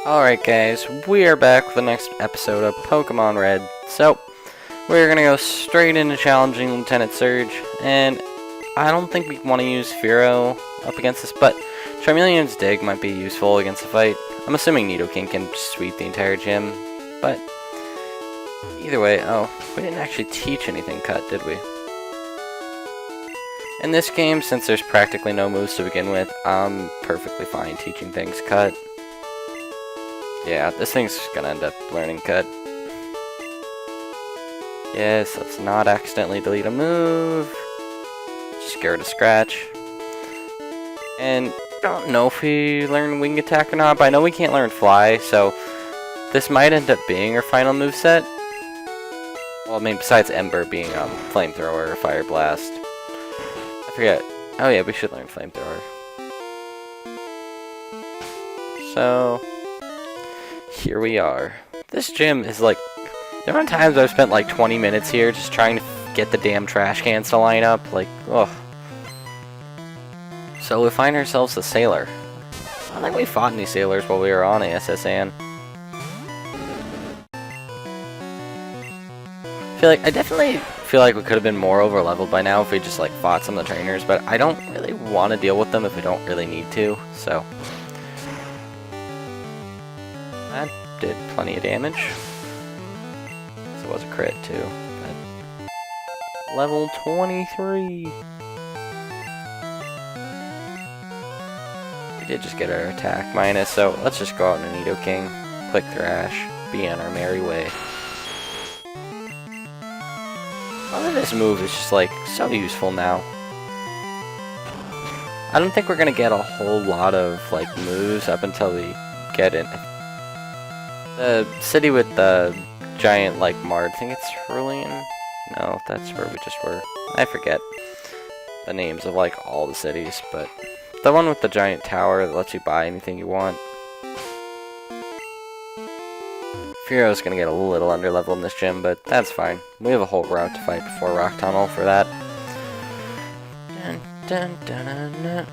Alright guys, we are back with the next episode of Pokemon Red. So, we're gonna go straight into challenging Lieutenant Surge, and I don't think we want to use Fearow up against this, but Charmeleon's Dig might be useful against the fight. I'm assuming Nidoking can sweep the entire gym, but either way, we didn't actually teach anything cut, did we? In this game, since there's practically no moves to begin with, I'm perfectly fine teaching things cut. Yeah, this thing's gonna end up learning cut. Yes, let's not accidentally delete a move. Scared to scratch. And I don't know if we learn Wing Attack or not, but I know we can't learn Fly, so this might end up being our final moveset. Well, I mean, besides Ember being Flamethrower or Fire Blast. I forget. Oh yeah, we should learn Flamethrower. So here we are. This gym is like, there are times I've spent like 20 minutes here just trying to get the damn trash cans to line up, like, ugh. So we find ourselves a Sailor. I don't think we fought any Sailors while we were on ASSN. I definitely feel like we could have been more over leveled by now if we just like fought some of the trainers, but I don't really want to deal with them if we don't really need to, so. That did plenty of damage. So it was a crit too. But level 23. We did just get our attack minus, so let's just go out into Nidoking, click Thrash, be on our merry way. This move is just like so useful now. I don't think we're gonna get a whole lot of like moves up until we get in. The city with the giant like Mard, I think it's Cerulean? No, that's where we just were. I forget the names of like all the cities, but the one with the giant tower that lets you buy anything you want. Fearow's gonna get a little underleveled in this gym, but that's fine. We have a whole route to fight before Rock Tunnel for that. Dun, dun, dun, dun, dun.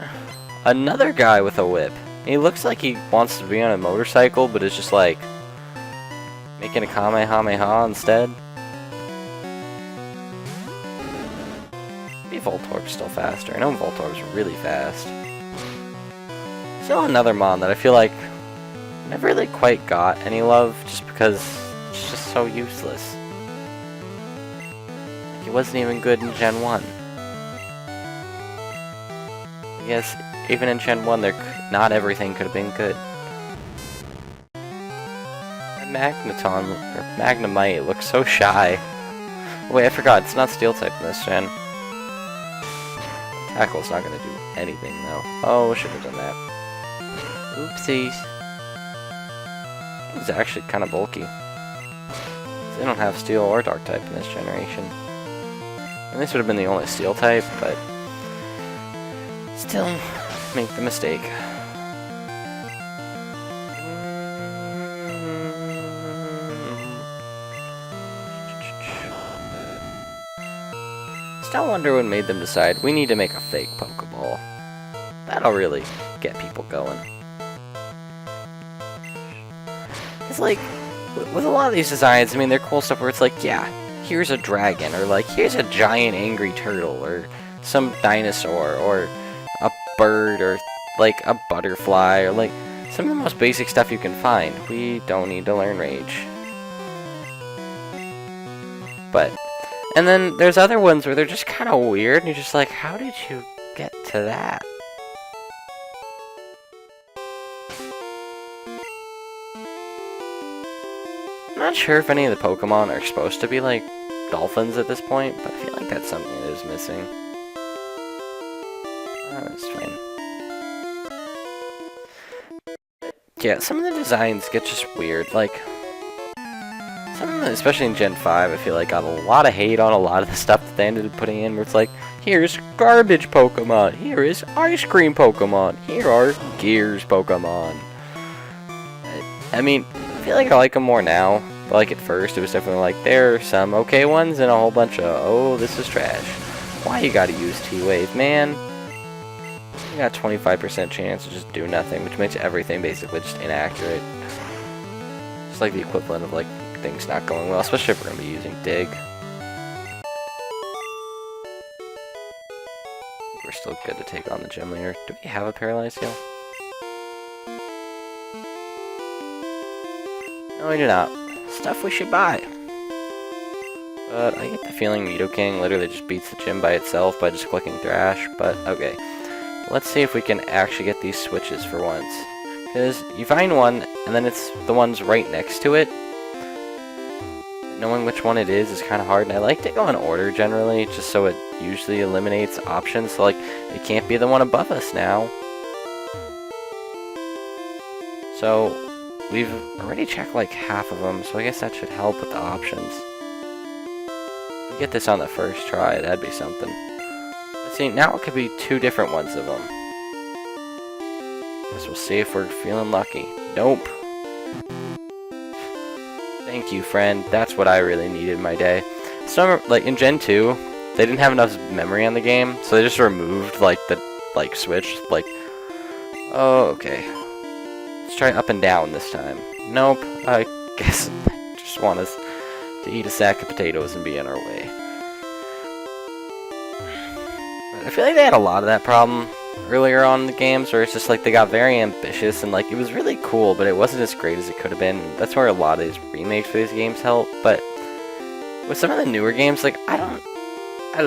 Another guy with a whip. He looks like he wants to be on a motorcycle, but is just like making a Kamehameha instead. Maybe Voltorb's still faster. I know Voltorb's really fast. Still another Mon that I feel like never really quite got any love, just because it's just so useless. Like, he wasn't even good in Gen 1. I guess even in Gen 1, not everything could have been good. And Magneton, or Magnemite, looks so shy. Wait, I forgot, it's not Steel type in this gen. Tackle's not gonna do anything though. Oh, should have done that. Oopsies. It's actually kind of bulky. They don't have Steel or Dark type in this generation. And this would have been the only Steel type, but still make the mistake. Still wonder what made them decide we need to make a fake Pokeball. That'll really get people going. It's like, with a lot of these designs, I mean, they're cool stuff where it's like, yeah, here's a dragon, or like, here's a giant angry turtle, or some dinosaur, or a bird, or like a butterfly, or like some of the most basic stuff you can find. We don't need to learn Rage. But, and then there's other ones where they're just kind of weird, and you're just like, how did you get to that? I'm not sure if any of the Pokemon are supposed to be like dolphins at this point, but I feel like that's something that is missing. Oh, it's fine. Yeah, some of the designs get just weird. Like, some of them, especially in Gen 5, I feel like got a lot of hate on a lot of the stuff that they ended up putting in, where it's like, here's garbage Pokemon, here is ice cream Pokemon, here are Gears Pokemon. I mean, I feel like I like them more now, but like at first it was definitely like, there are some okay ones and a whole bunch of, oh, this is trash. Why you gotta use T-Wave, man? You got 25% chance to just do nothing, which makes everything basically just inaccurate. Just like the equivalent of like things not going well, especially if we're gonna be using dig. We're still good to take on the gym leader. Do we have a paralyzed heal? No, we do not. Stuff we should buy. But I get the feeling Nidoking literally just beats the gym by itself by just clicking Thrash, but okay. Let's see if we can actually get these switches for once. Because you find one, and then it's the ones right next to it. Knowing which one it is kind of hard, and I like to go in order generally, just so it usually eliminates options. So, like, it can't be the one above us now. So, we've already checked like half of them, so I guess that should help with the options. If we get this on the first try, that'd be something. Let's see, now it could be two different ones of them. Guess we'll see if we're feeling lucky. Nope. Thank you, friend. That's what I really needed in my day. So, like, in Gen 2, they didn't have enough memory on the game, so they just removed, like, the, like, switch. Like, oh, okay. Let's try up and down this time. Nope. I guess I just want us to eat a sack of potatoes and be on our way. I feel like they had a lot of that problem earlier on in the games, where it's just like they got very ambitious and like it was really cool, but it wasn't as great as it could have been. That's where a lot of these remakes for these games help. But with some of the newer games, like I don't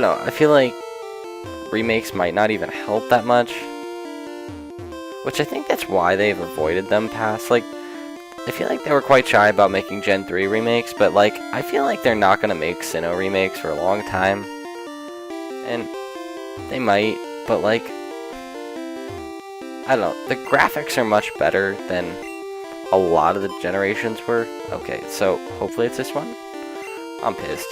know. I feel like remakes might not even help that much, which I think that's why they've avoided them past. Like I feel like they were quite shy about making Gen 3 remakes, but like I feel like they're not gonna make Sinnoh remakes for a long time, and they might, but like I don't know, the graphics are much better than a lot of the generations were. Okay, so hopefully it's this one. I'm pissed.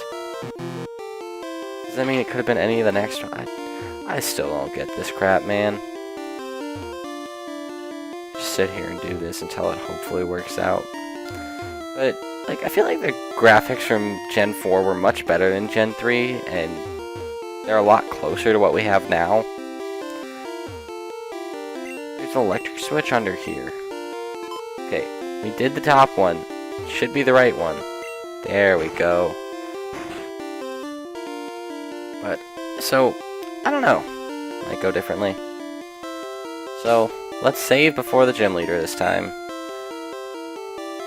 Does that mean it could have been any of the next one? I still don't get this crap, man. Just sit here and do this until it hopefully works out. But, like, I feel like the graphics from Gen 4 were much better than Gen 3, and they're a lot closer to what we have now. There's an electric switch under here. Okay, we did the top one. Should be the right one. There we go. But, so, I don't know. Might go differently. So, let's save before the gym leader this time.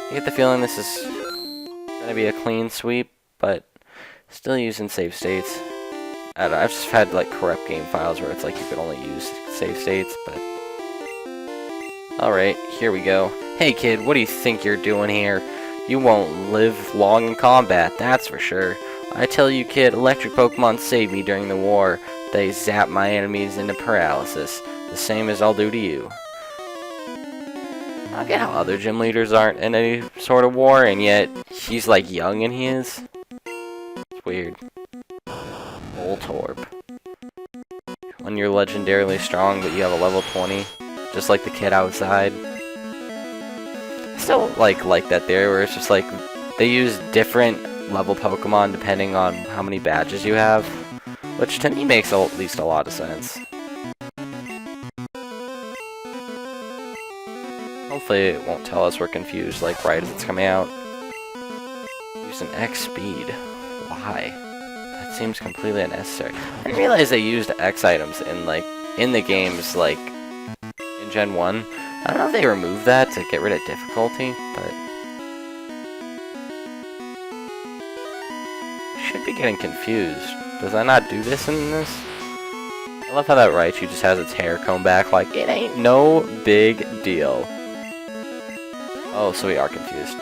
I get the feeling this is gonna be a clean sweep, but still using save states. I don't know, I've just had like corrupt game files where it's like you could only use save states, but alright, here we go. Hey kid, what do you think you're doing here? You won't live long in combat, that's for sure. I tell you kid, electric Pokemon saved me during the war. They zap my enemies into paralysis, the same as I'll do to you. I get how other gym leaders aren't in any sort of war, and yet he's like young and he is. It's weird. Voltorb. When you're legendarily strong but you have a level 20, just like the kid outside. I still like that there, where it's just like they use different level Pokemon depending on how many badges you have, which to me makes at least a lot of sense. Hopefully it won't tell us we're confused like right as it's coming out. Use an X speed. Why? That seems completely unnecessary. I didn't realize they used X items in the games like in Gen 1. I don't know if they removed that to get rid of difficulty, but should be getting confused. Does I not do this in this? I love how that Raichu just has its hair comb back like it ain't no big deal. Oh, so we are confused.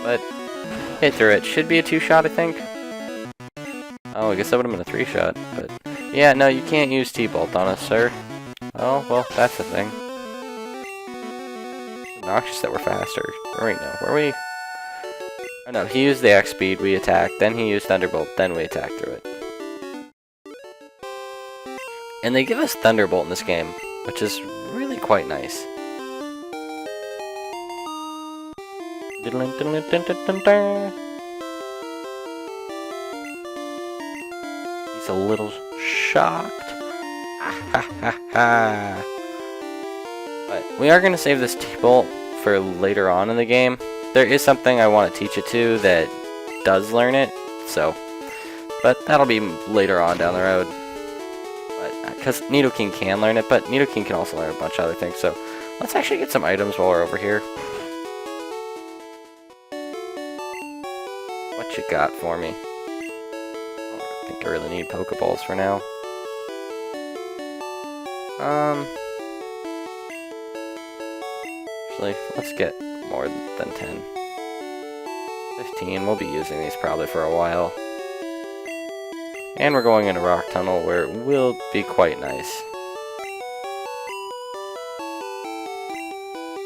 But hit through it. Should be a 2-shot, I think. Oh, I guess that would have been a 3-shot. But yeah, no, you can't use T-Bolt on us, sir. Oh, well, that's the thing. Obnoxious that we're faster. Wait, no, were we? Oh no, he used the X speed, we attacked. Then he used Thunderbolt, then we attacked through it. And they give us Thunderbolt in this game, which is really quite nice. He's a little shocked. But we are going to save this T-Bolt for later on in the game, there is something I want to teach it to that does learn it, so, but that'll be later on down the road. But because Nidoking can learn it, but Nidoking can also learn a bunch of other things, so let's actually get some items while we're over here. What you got for me? I don't think I really need Pokeballs for now. Actually, let's get more than 10. 15, we'll be using these probably for a while. And we're going into Rock Tunnel where it will be quite nice.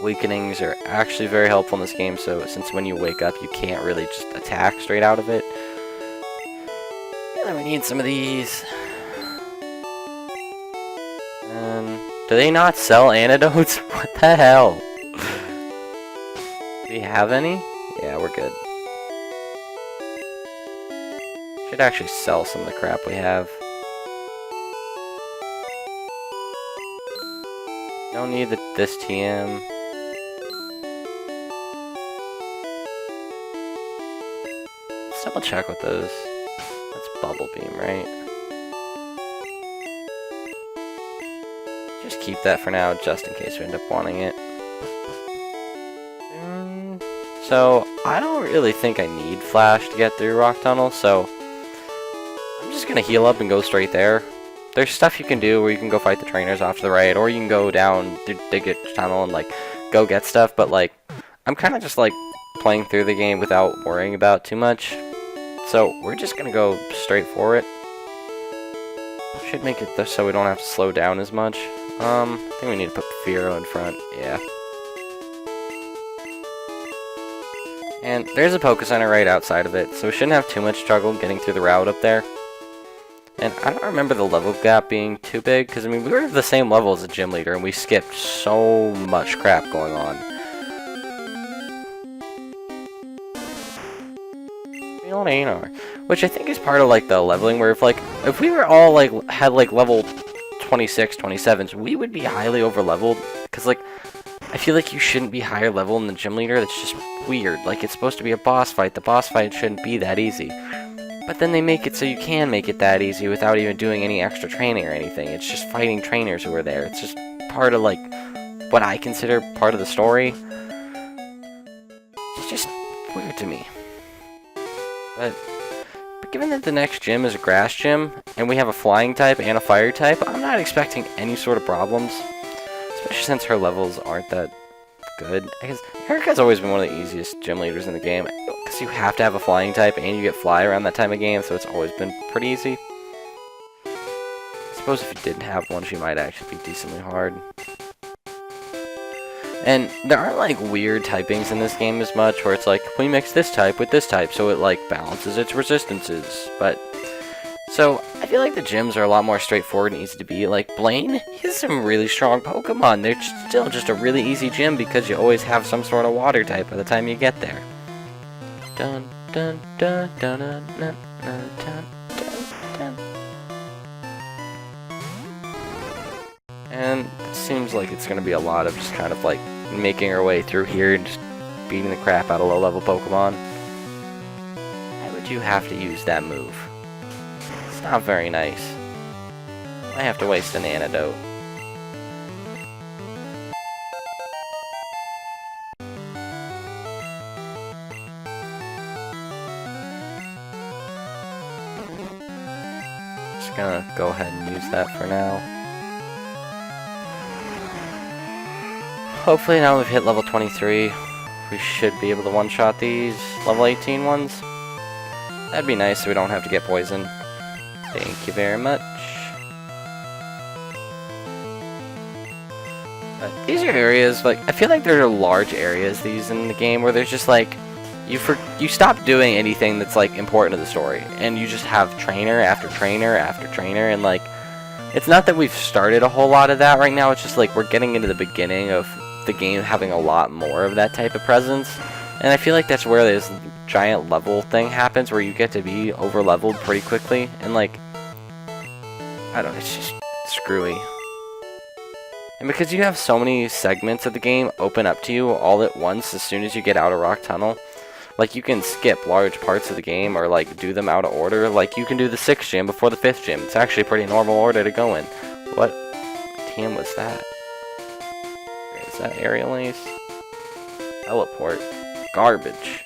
Awakenings are actually very helpful in this game, so since when you wake up you can't really just attack straight out of it. And then we need some of these. And do they not sell antidotes? What the hell? Do we have any? Yeah, we're good. Should actually sell some of the crap we have. Don't need this TM. Let's double check with those. That's Bubble Beam, right? Just keep that for now, just in case we end up wanting it. So, I don't really think I need Flash to get through Rock Tunnel, so I'm just gonna heal up and go straight there. There's stuff you can do where you can go fight the trainers off to the right, or you can go down the Dig Tunnel and like go get stuff, but like I'm kind of just like playing through the game without worrying about too much. So we're just gonna go straight for it. Should make it so we don't have to slow down as much. I think we need to put Fearow in front, yeah. And there's a Poké Center right outside of it, so we shouldn't have too much trouble getting through the route up there. And I don't remember the level gap being too big, because I mean, we were the same level as a gym leader, and we skipped so much crap going on. Which I think is part of like the leveling, where if we were all like had like level 26, 27s, we would be highly over leveled, because like I feel like you shouldn't be higher level than the gym leader. That's just weird. Like, it's supposed to be a boss fight. The boss fight shouldn't be that easy. But then they make it so you can make it that easy without even doing any extra training or anything. It's just fighting trainers who are there. It's just part of, like, what I consider part of the story. It's just weird to me. But given that the next gym is a grass gym, and we have a flying type and a fire type, I'm not expecting any sort of problems. Especially since her levels aren't that good. Because Erika's always been one of the easiest gym leaders in the game. Because you have to have a flying type and you get fly around that time of game, so it's always been pretty easy. I suppose if you didn't have one, she might actually be decently hard. And there aren't like weird typings in this game as much, where it's like, we mix this type with this type, so it like balances its resistances. But so I feel like the gyms are a lot more straightforward and easy to beat. Like Blaine, he has some really strong Pokemon. They're still just a really easy gym because you always have some sort of water type by the time you get there. Dun dun dun dun dun dun dun dun dun. And it seems like it's gonna be a lot of just kind of like making our way through here and just beating the crap out of low-level Pokemon. Why would you have to use that move? It's not very nice. I have to waste an antidote. Just gonna go ahead and use that for now. Hopefully now we've hit level 23, we should be able to one-shot these level 18 ones. That'd be nice so we don't have to get poisoned. Thank you very much. But these are areas, like, I feel like there are large areas these in the game where there's just like, you stop doing anything that's like important to the story, and you just have trainer after trainer after trainer, and like, it's not that we've started a whole lot of that right now, it's just like we're getting into the beginning of the game having a lot more of that type of presence, and I feel like that's where this giant level thing happens, where you get to be over leveled pretty quickly, and like, I don't know, it's just screwy. And because you have so many segments of the game open up to you all at once as soon as you get out of Rock Tunnel, like you can skip large parts of the game or like do them out of order. Like you can do the 6th gym before the 5th gym. It's actually a pretty normal order to go in. What TM was that? Is that Aerial Ace? Teleport. Garbage.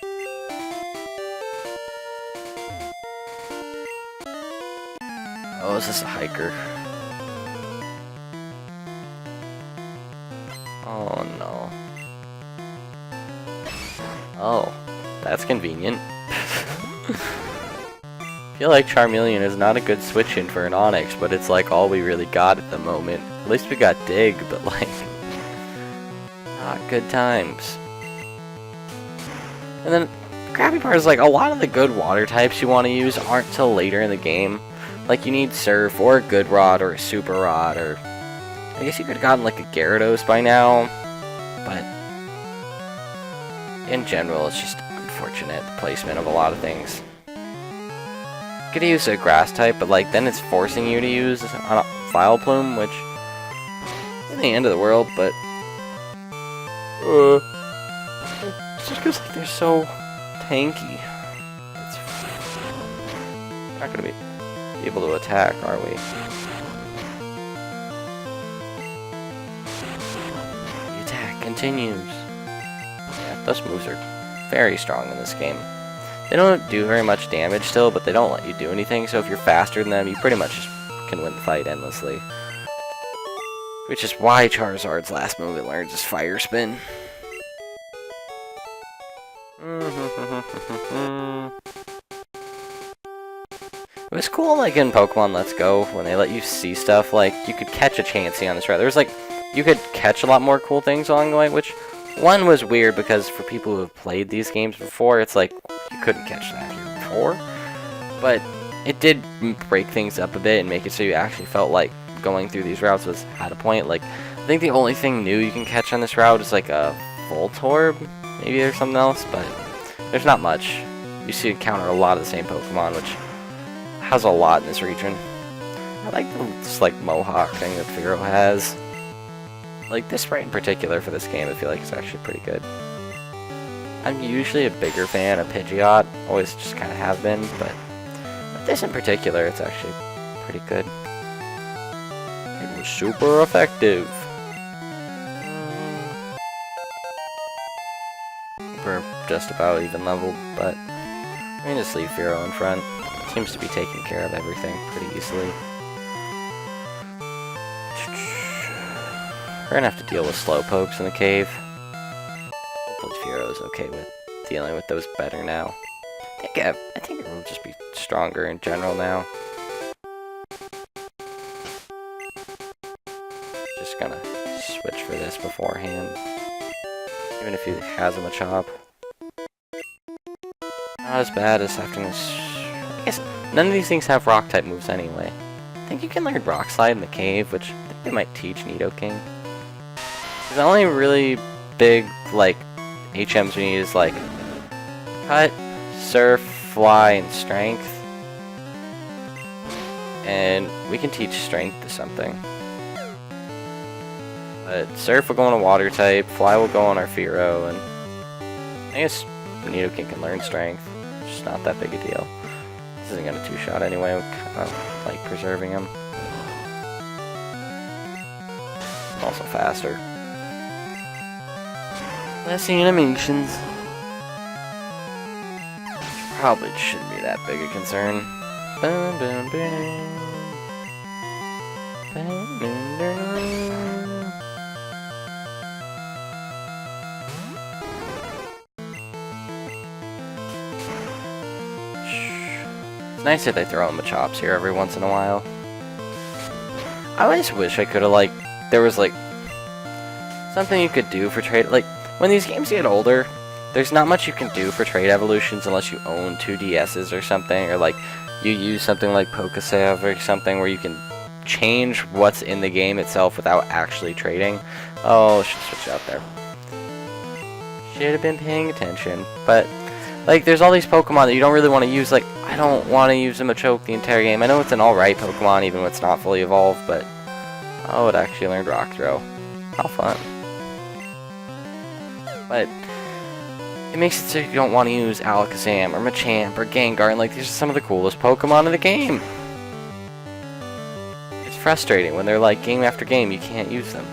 Oh, is this a hiker? Oh no. Oh, that's convenient. I feel like Charmeleon is not a good switch in for an Onix, but it's like all we really got at the moment. At least we got Dig, but like, not good times. And then, the crappy part is like, a lot of the good water types you want to use aren't till later in the game. Like, you need Surf, or a Good Rod, or a Super Rod, or I guess you could have gotten like a Gyarados by now, but in general, it's just unfortunate placement of a lot of things. You could use a Grass type, but like then it's forcing you to use a Vileplume, which isn't the end of the world, but it's just because like they're so tanky. It's not gonna be able to attack, are we? The attack continues. Yeah, those moves are very strong in this game. They don't do very much damage still, but they don't let you do anything, so if you're faster than them, you pretty much just can win the fight endlessly. Which is why Charizard's last move it learns is Fire Spin. It was cool, like, in Pokemon Let's Go, when they let you see stuff, like, you could catch a Chansey on this route. There was, like, you could catch a lot more cool things along the way, which, one, was weird, because for people who have played these games before, it's like, you couldn't catch that here before. But it did break things up a bit and make it so you actually felt like going through these routes was at a point. Like, I think the only thing new you can catch on this route is, like, a Voltorb. Maybe there's something else, but there's not much. You see encounter a lot of the same Pokemon, which has a lot in this region. I like this like Mohawk thing that Firo has. Like this sprite in particular for this game, I feel like is actually pretty good. I'm usually a bigger fan of Pidgeot, always just kind of have been, but with this in particular, it's actually pretty good. It was super effective. We're just about even leveled, but I'm gonna just leave Firo in front. Seems to be taking care of everything pretty easily. We're gonna have to deal with Slowpokes in the cave. Hopefully Firo's okay with dealing with those better now. I think it will just be stronger in general now. Just gonna switch for this beforehand. Even if he has a Machop. Not as bad as having this. I guess none of these things have rock type moves anyway. I think you can learn Rock Slide in the cave, which I think they might teach Nidoking. The only really big like HMs we need is like Cut, Surf, Fly, and Strength. And we can teach Strength to something. But Surf will go on a Water type, Fly will go on our Firo, and I guess Nidoking can learn Strength. It's just not that big a deal. This isn't gonna two-shot anyway, we kind of like preserving him. Also faster. Less animations. Probably shouldn't be that big a concern. Bum, bum, bum. Bum, bum, bum. It's nice that they throw in Machops here every once in a while. I always wish I could have, like, there was, like, something you could do for trade. Like, when these games get older, there's not much you can do for trade evolutions unless you own 2DSs or something, or, like, you use something like Pokesav or something where you can change what's in the game itself without actually trading. Oh, should switch out there. Should have been paying attention, but like, there's all these Pokemon that you don't really want to use. Like, I don't want to use a Machoke the entire game. I know it's an alright Pokemon, even when it's not fully evolved, but oh, it actually learned Rock Throw. How fun. But it makes it so you don't want to use Alakazam or Machamp or Gengar, and like these are some of the coolest Pokemon in the game. It's frustrating when they're like game after game you can't use them.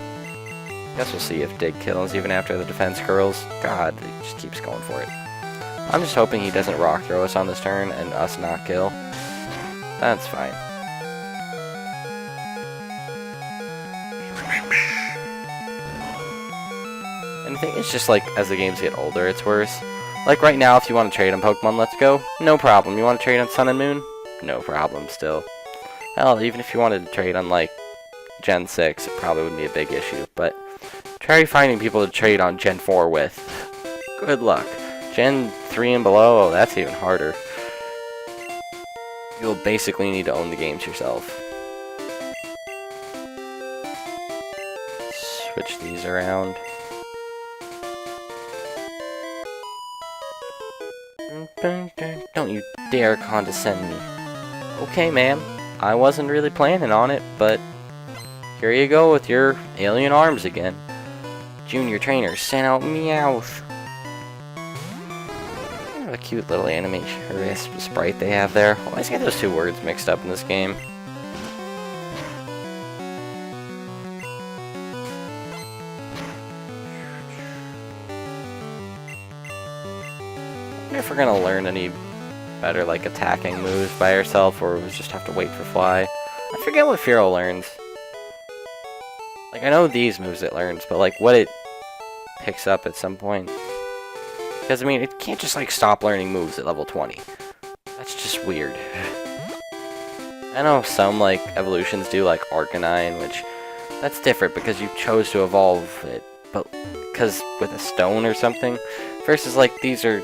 Guess we'll see if Dig kills even after the defense curls. God, he just keeps going for it. I'm just hoping he doesn't rock throw us on this turn and us not kill. That's fine. And I think it's just like as the games get older it's worse. Like right now if you want to trade on Pokemon Let's Go, no problem. You want to trade on Sun and Moon? No problem still. Hell, even if you wanted to trade on like Gen 6, it probably wouldn't be a big issue, but try finding people to trade on Gen 4 with. Good luck. Gen 3 and below, oh, that's even harder. You'll basically need to own the games yourself. Switch these around. Don't you dare condescend me. Okay, ma'am. I wasn't really planning on it, but here you go with your alien arms again. Junior trainer sent out Meowth. What a cute little animation or sprite they have there. I always get those two words mixed up in this game. I wonder if we're gonna learn any better like attacking moves by ourselves, or we just have to wait for Fly. I forget what Fearow learns. Like, I know these moves it learns, but, like, what it picks up at some point. Because, I mean, it can't just, like, stop learning moves at level 20. That's just weird. I know some, like, evolutions do, like, Arcanine, which, that's different because you chose to evolve it, but, because with a stone or something, versus, like, these are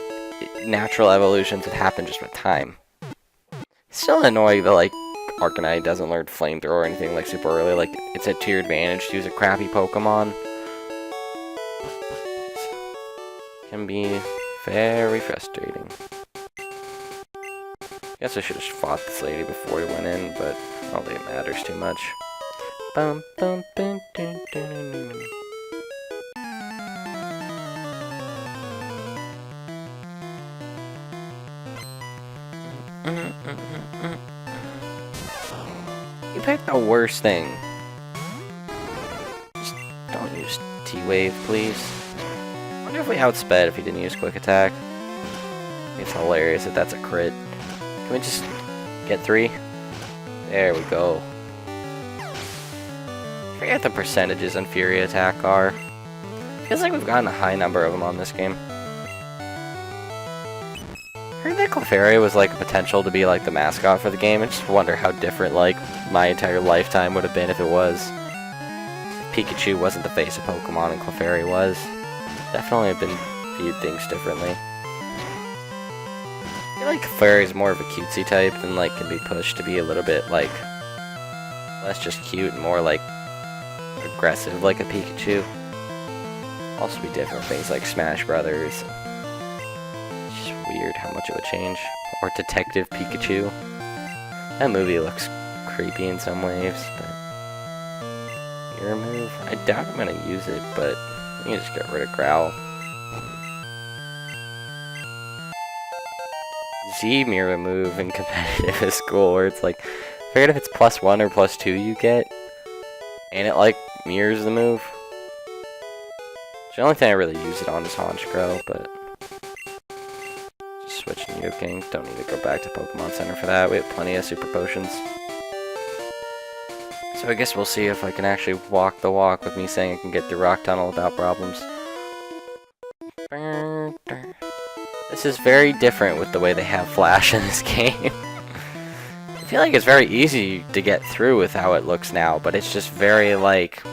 natural evolutions that happen just with time. It's still annoying that, like, Arcanine doesn't learn Flamethrower or anything like super early. Like, it's at your advantage to use a crappy Pokemon. It can be very frustrating. Guess I should have fought this lady before we went in, but I don't think it matters too much. Bum, bum, bum, dun, dun, dun, dun. You picked the worst thing. Just don't use T-Wave, please. I wonder if we outsped if he didn't use Quick Attack. It's hilarious that that's a crit. Can we just get 3? There we go. I forget the percentages on Fury Attack are. Feels like we've gotten a high number of them on this game. I heard that Clefairy was like a potential to be like the mascot for the game. I just wonder how different like my entire lifetime would have been if it was. If Pikachu wasn't the face of Pokemon and Clefairy was. Definitely have been viewed things differently. I feel like Clefairy is more of a cutesy type than like can be pushed to be a little bit like less just cute and more like aggressive like a Pikachu. Also be different with things like Smash Brothers. Weird how much it would change. Or Detective Pikachu. That movie looks creepy in some ways, but Mirror move? I doubt I'm gonna use it, but I can just get rid of Growl. Z mirror move in competitive is cool, where it's like, I forget if it's +1 or +2 you get, and it like mirrors the move. It's the only thing I really use it on is Honchkrow, but just switch to Nidoking. Don't need to go back to Pokemon Center for that. We have plenty of Super Potions. So I guess we'll see if I can actually walk the walk with me saying I can get through Rock Tunnel without problems. This is very different with the way they have Flash in this game. I feel like it's very easy to get through with how it looks now, but it's just very, like,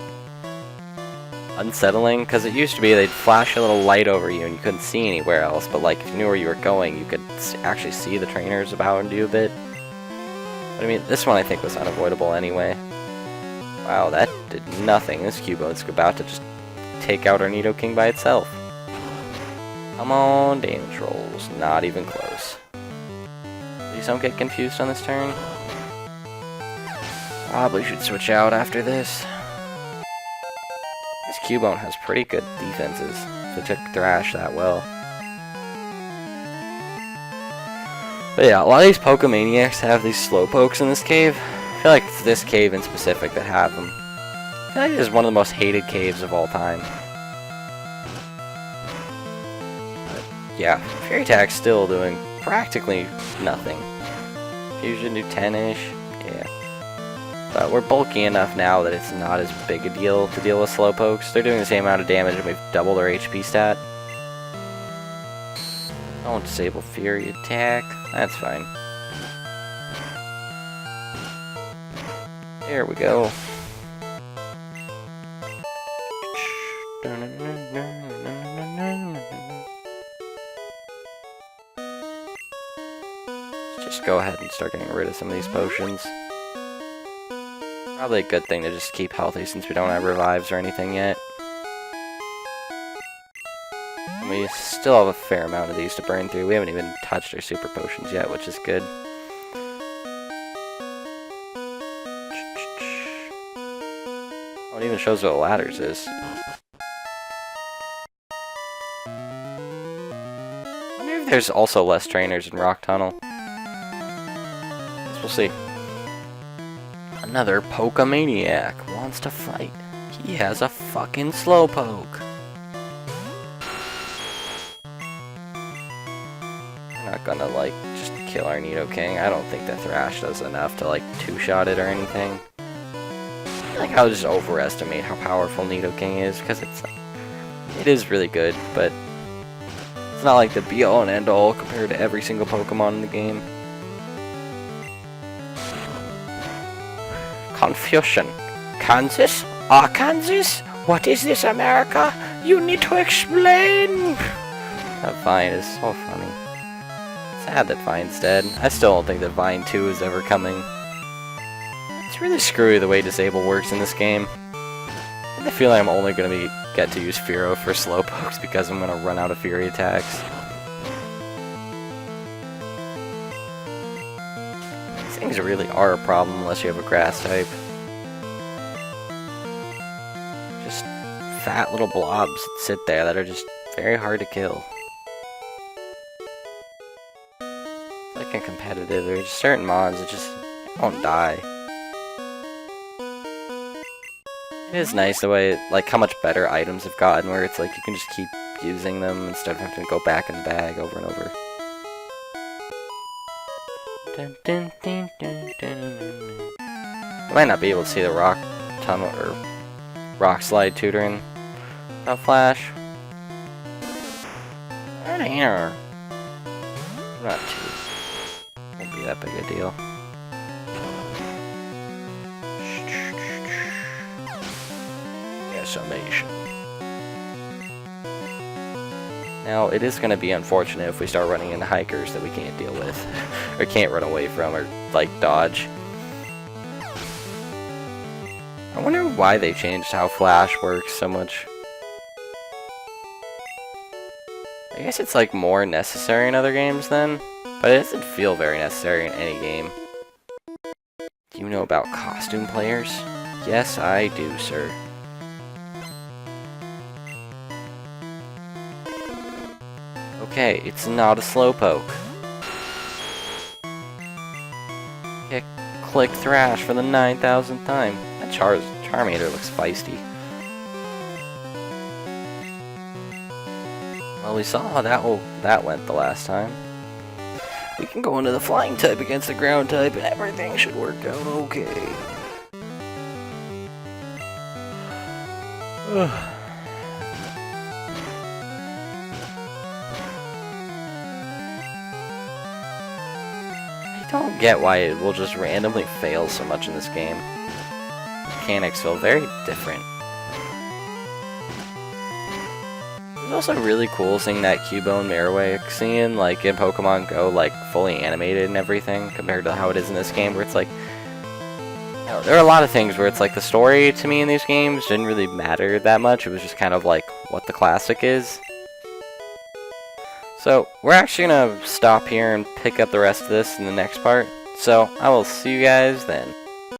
unsettling, because it used to be they'd flash a little light over you and you couldn't see anywhere else, but like, if you knew where you were going, you could actually see the trainers about you a bit. But I mean, this one I think was unavoidable anyway. Wow, that did nothing. This Cubo's about to just take out our Nidoking by itself. Come on, damage rolls. Not even close. Please don't get confused on this turn. Probably should switch out after this. This Cubone has pretty good defenses. They took Thrash that well. But yeah, a lot of these Pokemaniacs have these Slowpokes in this cave. I feel like it's this cave in specific that have them. I feel like this is one of the most hated caves of all time. But yeah, Fury Attack's still doing practically nothing. Fusion do 10-ish, yeah. But we're bulky enough now that it's not as big a deal to deal with Slowpokes. They're doing the same amount of damage and we've doubled our HP stat. I won't disable Fury Attack. That's fine. There we go. Let's just go ahead and start getting rid of some of these potions. Probably a good thing to just keep healthy since we don't have revives or anything yet. And we still have a fair amount of these to burn through. We haven't even touched our super potions yet, which is good. Oh, it even shows what ladders is. I wonder if there's also less trainers in Rock Tunnel. Guess we'll see. Another Pokemaniac wants to fight. He has a fucking Slowpoke. We're not gonna, like, just kill our Nidoking. I don't think that Thrash does enough to, like, two-shot it or anything. I feel like I'll just overestimate how powerful Nidoking is, because it is really good, but it's not like the be-all and end-all compared to every single Pokemon in the game. Confusion. Kansas? Arkansas? What is this, America? You need to explain! That Vine is so funny. Sad that Vine's dead. I still don't think that Vine 2 is ever coming. It's really screwy the way Disable works in this game. I feel like I'm only going to get to use Fearow for Slowpokes because I'm going to run out of Fury attacks. Things really are a problem unless you have a grass type. Just fat little blobs that sit there that are just very hard to kill. Like in competitive, there's certain mons that just don't die. It is nice the way, like, how much better items have gotten, where it's like you can just keep using them instead of having to go back in the bag over and over. I might not be able to see the rock tunnel or rock slide tutoring without Flash. Right here. Not too. Won't be that big a deal. Summation. Now, it is going to be unfortunate if we start running into hikers that we can't deal with, or can't run away from, or, like, dodge. I wonder why they changed how Flash works so much. I guess it's, like, more necessary in other games then, but it doesn't feel very necessary in any game. Do you know about costume players? Yes, I do, sir. Okay, it's not a Slowpoke. Okay, click Thrash for the 9,000th time. That Charmander looks feisty. Well, we saw how that went the last time. We can go into the flying type against the ground type and everything should work out okay. I don't get why it will just randomly fail so much in this game. Mechanics feel very different. It's also really cool seeing that Cubone Marowak scene, like, in Pokemon Go, like, fully animated and everything, compared to how it is in this game, where it's like, you know, there are a lot of things where it's like the story to me in these games didn't really matter that much. It was just kind of like what the classic is. So, we're actually going to stop here and pick up the rest of this in the next part. So, I will see you guys then.